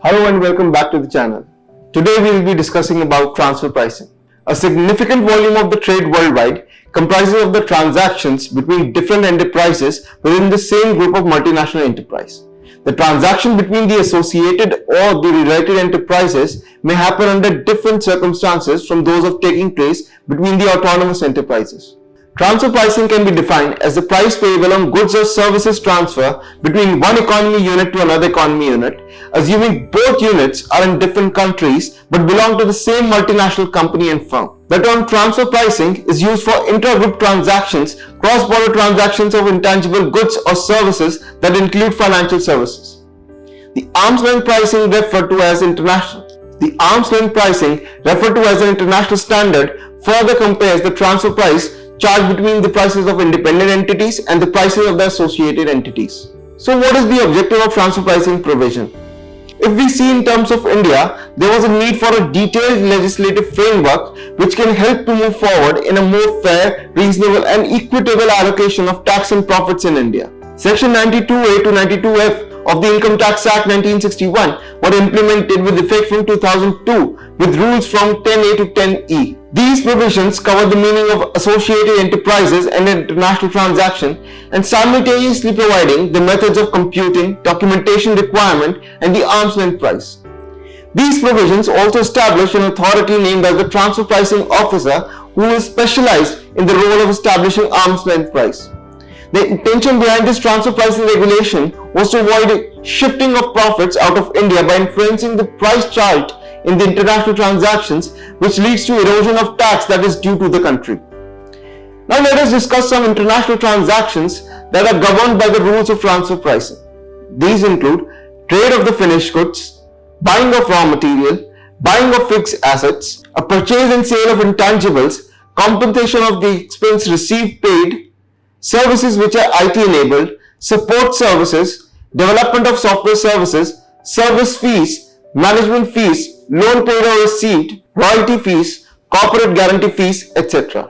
Hello and welcome back to the channel. Today we will be discussing about transfer pricing. A significant volume of the trade worldwide comprises of the transactions between different enterprises within the same group of multinational enterprise. The transaction between the associated or the related enterprises may happen under different circumstances from those of taking place between the autonomous enterprises. Transfer pricing can be defined as the price payable on goods or services transfer between one economy unit to another economy unit, assuming both units are in different countries but belong to the same multinational company and firm. The term transfer pricing is used for intra-group transactions, cross-border transactions of intangible goods or services that include financial services. The arm's length pricing referred to as international. The arm's length pricing referred to as an international standard further compares the transfer price charged between the prices of independent entities and the prices of the associated entities. So what is the objective of transfer pricing provision? If we see in terms of India, there was a need for a detailed legislative framework which can help to move forward in a more fair, reasonable and equitable allocation of tax and profits in India. Section 92A to 92F of the Income Tax Act 1961 were implemented with effect from 2002 with rules from 10A to 10E. These provisions cover the meaning of associated enterprises and international transaction and simultaneously providing the methods of computing, documentation requirement and the arm's length price. These provisions also establish an authority named as the transfer pricing officer who is specialized in the role of establishing arm's length price. The intention behind this transfer pricing regulation was to avoid shifting of profits out of India by influencing the price charged in the international transactions, which leads to erosion of tax that is due to the country. Now let us discuss some international transactions that are governed by the rules of transfer pricing. These include trade of the finished goods, buying of raw material, buying of fixed assets, a purchase and sale of intangibles, compensation of the expense received paid, services which are IT enabled, support services, development of software services, service fees, management fees, loan paid or received, royalty fees, corporate guarantee fees, etc.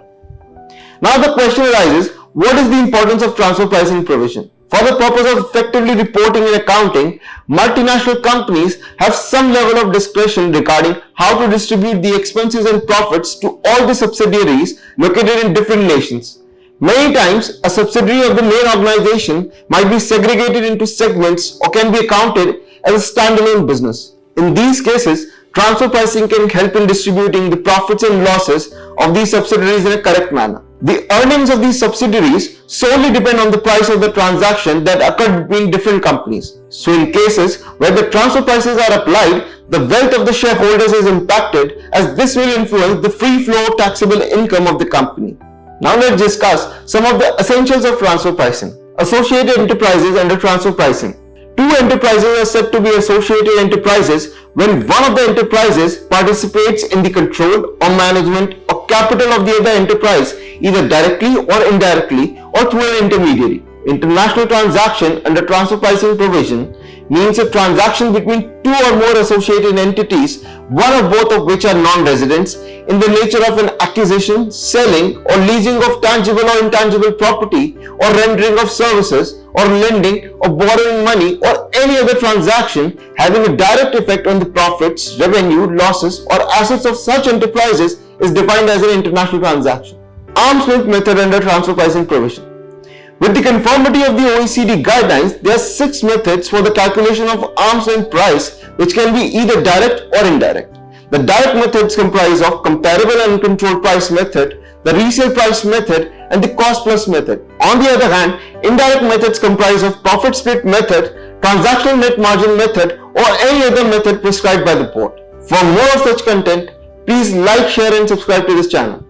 Now the question arises, what is the importance of transfer pricing provision? For the purpose of effectively reporting and accounting, multinational companies have some level of discretion regarding how to distribute the expenses and profits to all the subsidiaries located in different nations. Many times, a subsidiary of the main organization might be segregated into segments or can be accounted as a standalone business. In these cases, transfer pricing can help in distributing the profits and losses of these subsidiaries in a correct manner. The earnings of these subsidiaries solely depend on the price of the transaction that occurred between different companies. So in cases where the transfer prices are applied, the wealth of the shareholders is impacted, as this will influence the free flow of taxable income of the company. Now let's discuss some of the essentials of transfer pricing. Associated enterprises under transfer pricing. Two enterprises are said to be associated enterprises when one of the enterprises participates in the control or management or capital of the other enterprise, either directly or indirectly or through an intermediary. International transaction under transfer pricing provision means a transaction between two or more associated entities, one or both of which are non-residents, in the nature of an acquisition, selling or leasing of tangible or intangible property, or rendering of services, or lending or borrowing money, or any other transaction having a direct effect on the profits, revenue, losses or assets of such enterprises is defined as an international transaction. Arm's length method under transfer pricing provision. With the conformity of the OECD guidelines, there are 6 methods for the calculation of arm's length price, which can be either direct or indirect. The direct methods comprise of comparable and controlled price method, the resale price method and the cost plus method. On the other hand, indirect methods comprise of profit split method, transactional net margin method or any other method prescribed by the board. For more of such content, please like, share and subscribe to this channel.